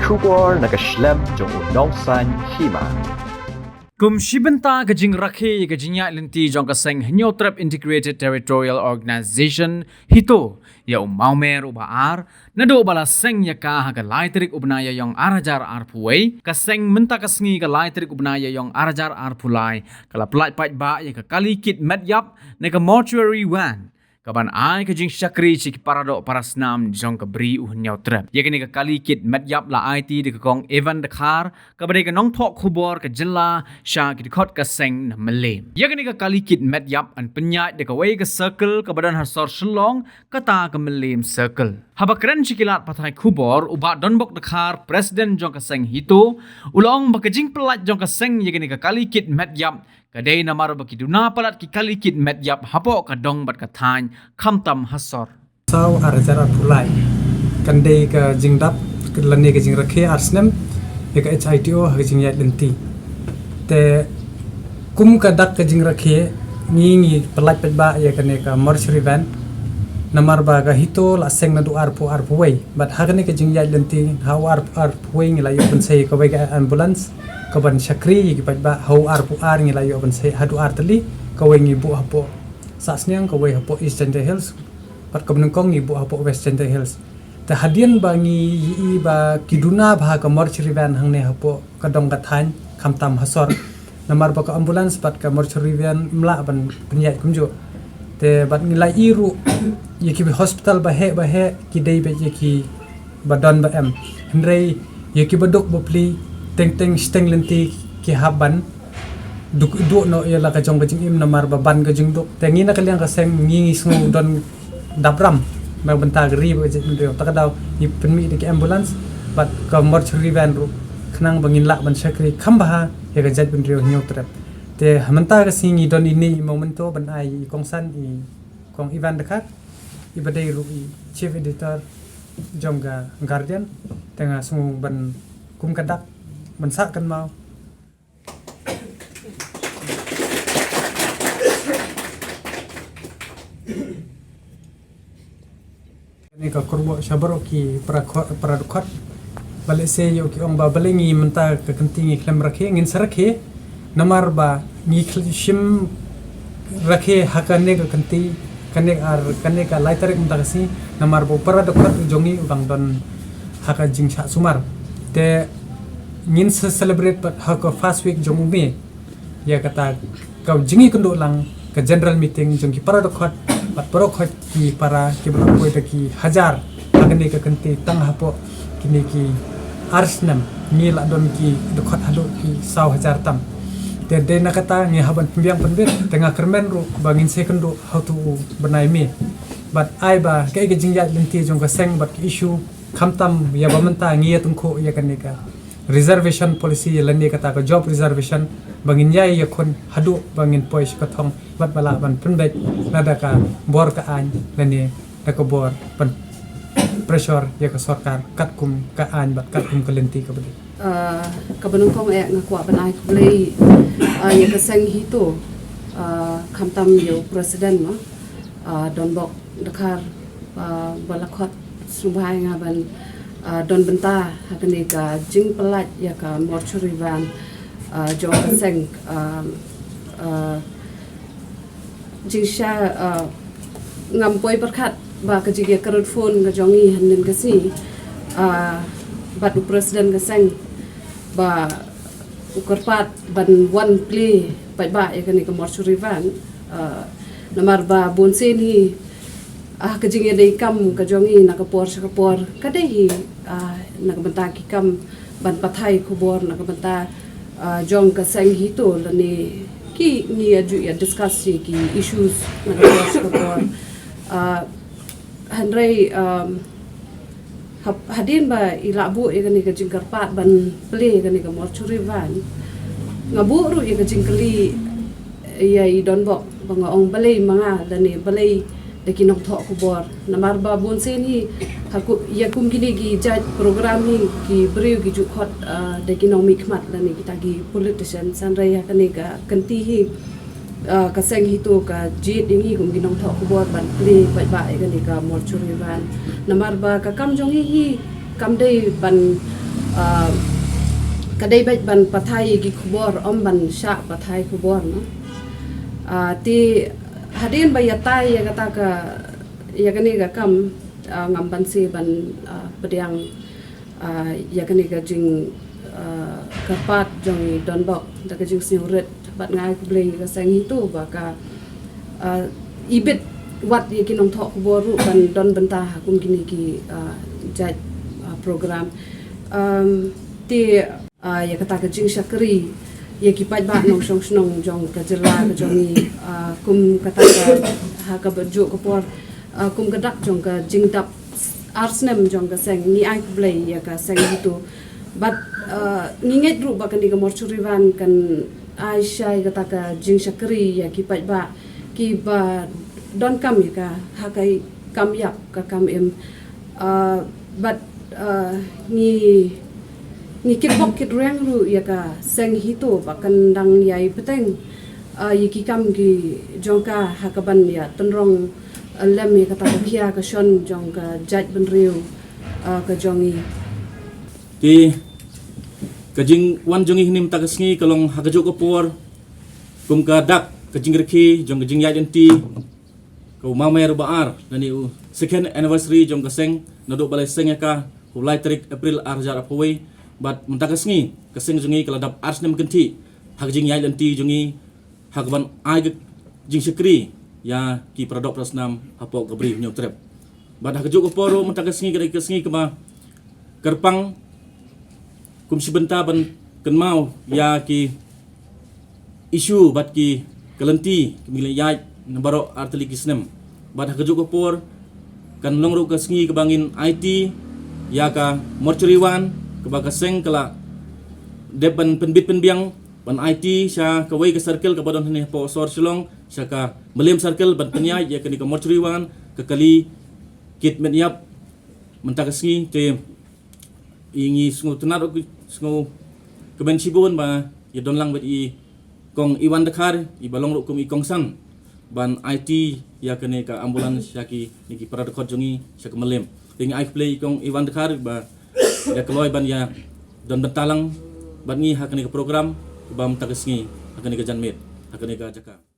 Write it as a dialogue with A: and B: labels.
A: kubor nakaslem jong unongsan hima.
B: Kum shibenta gajing rakhe gajinya linti jong kaseng Nyotrap Integrated Territorial Organization hito ya maumer ubaar nado bala seng ya ka haga laitrik ubnaya yong arajar arpuway kaseng menta kasngi ga laitrik ubnaya yong arajar arpulai kala plai pai ba ya ka kalikit medyap ne ka mortuary van kaban ai ka jing syakri chik parado parasnam jong ka bri Nyotrap ya kini ka kalikit medyap la IT de ka kong Evan Dakar ka bade ka nong thok khubor ka jilla sha ki khot ka seng na malem ya kini ka kalikit medyap an penyat de ka way ka circle ka badan har sor shlong ka ta ka malem circle habakran chikilat pathai khubor uba donbok Dakar president jong ka seng hito ulong ba ka jing pelat jong ka seng ya kini ka kalikit medyap kadai namar baki duna palat ki kalikit medyap hapo ka dong bat ka than khamtam hasor
C: saw arjara pulai kandai ka jingdap lane ka jingrakhe arsnem e ka HITO ha jingyat lenti te kum ka dak ka jingrakhe ngi pelat petba ya kane ka mortuary van namar ba ga hito la seng na du arpo way but ha kane ka jingyat lenti how arpo way ngi la yo ban sei ka way ka ambulance kaban syakri gi ba how arpo ngi la yo ban sei hadu artali ka way ngi bu hapo sasnyang ka way hapo Eastern Hills pat kabnengkong ibu hapo Western Hills ta hadian bangi yi ba kiduna ba ka mortuary van hangne hapo kadong kathan khamtam hasor namar ba ka ambulance pat ka mortuary van mla ban penyat kumjo te bat ngilai iru yeki hospital ba he ki dei be yeki badan ba em hendrei yeki badok bopli teng steng lenti ki haban duk no ya la ka jong bajing im namar ba ban ka jing duk tengi na kaliang ka seng ngi sngu don dabram ma benta gri ba je ndio takadaw ni penmi de ambulance bat ka mortuary van ru khnang bangin la ban sakri khamba ya ga jat ndio Nyotrap te hamanta ka singi don ini momento ban ai kongsan i kong Evan Dakar i badai ru i chief editor jongga guardian tengah sungu ban kum kadak ban sa kan mau ni ka kurbo shabaro ki paradukhat bale se yo ki ong ba bale ngi menta ka kantingi klem rakhe ngin sarakhe namar ba ngi shim rakhe hakane ka kanti kane ka laiter menta kasi namar bo paradukhat jongi bang don haka jingcha sumar te ngin celebrate pat haka fast week jomu me ya kata ka jingi kendo lang ka general meeting jongki paradukhat pat parokhat ki para ki berapoi ki hajar agane ka kanti tang hapo kini ki arsnam ni la don ki dokhat halo ki 1,000 tam te de na kata ngi haban pembiang penbet tengah kermen ru bangin sekendo how to benai me but ai ba kai ke jingya lenti jong ka seng bat ki issue khamtam ya bamanta ngi tungko ya kanika reservation policy lani kata ka job reservation bangin yai yakon hadu bangin poish ka thong bat bala ban penbet nada ka bor ka an lani ka bor pan pressure ya ka sarkar katkum ka an bat katkum ka lenti ka budi
D: kabanungkong ngakwa banai kulay ya ka seng hito khamtam yo president no donbok Dakar balakot subhay nga ban don benta hakani ka jing pelat ya ka mortuary van jo ka seng jing sha ngampoi berkat ba ka jige karut phone ga jongi hanin ka si bat president ka seng ba ukarpat ban one play ba ya kani ka mortuary van namar ba bonse ni kajing dei kam kajongi nakapor kadai nakabanta ki kam ban pathai khubor nakabanta jong ka seng hito lani ki ni aju ya discuss ki issues nakapor handrai hadin ba ilabu igani ka jingkarpat ban play igani ka mortuary van ngaburu ya ka jingkali ya I donbok bangaong balay mga lani balay deki nok thok kubor namar ba bonse ni haku yakum gini gi judge program ni ki breu gi jukhot deki nok mikmat lani kita gi politician sanrai ya kani ka kanti hi ka seng hito ka jit dingi kum gi nok thok kubor ban pli bai bai kani ka mortuary van namar ba ka kam jongi hi kam dei ban kadai baik ban pathai gi khubor om ban sha pathai khubor no ti hadin ba yatai ya kata ka ya kani ga kam ngam ban si ban pediang ya kani ga jing kapat jong don bok da ka jing siuret bat ngai ku blei ka sang itu ba ka ibit wat ye kinong thok boru ban don benta kum gini ki jaj program ti ya kata ka jing shakri ye ki pat ba nong song snong jong ka jela ka jong ni kum kata ka ha ka baju ko por kum ka dak jong ka jing dap arsnem jong ka sang ni ai ku blei ya ka sang itu but nginget ru ba kan di ka morchuriwan kan Aisyah kata ka jing shakri ya ki pat ba ki ba don kam ya ka hakai kam yap ka kam em but ni kit bok kit reng ru ya ka seng hito ba kan dang yai peteng ki kam ki jongka hakaban ya tenrong lem ya kata ka kia ka shon jong ka jaj ben riu ka jongi
E: ti kajing wan jongi hinim tagasngi kalong hakajo ko por kum ka dak kajing rekhi jong kajing ya denti ko mamer baar nani second anniversary jong kaseng nado balai seng ka ulai tarik April arjar apoi bat mentagasngi kaseng jongi kaladap arsnem kenti hakjing ya denti jongi hakban ai jing sekri ya ki produk prasnam apok kabri nyok trep bat hakajo ko poro mentagasngi kadai kasngi kema kerpang kum sibenta ban kenmau ya ki isu bat ki kalenti kemile yai nabaro arteli kisnem bat hakajo ko por kan longro kasngi kebangin IT ya ka morchuriwan kebakaseng kala depan penbit penbiang ban IT sya kawai ke circle ke badon hene po sor silong sya ka melem circle ban penyai ya kani ka morchuriwan ke kali kit menyap mentakasngi te ingi sungu tenar sungu keben sibun ba ya don lang bat i kong iwan dekar i balong ro kum i kong sang ban IT ya kene ka ambulans ya ki niki para dekot jongi sya kemelem ting I play kong iwan dekar ba ya keloy ban ya don bentalang ban ngi hakane ka program ba mtagasngi hakane ka janmet hakane ka jaka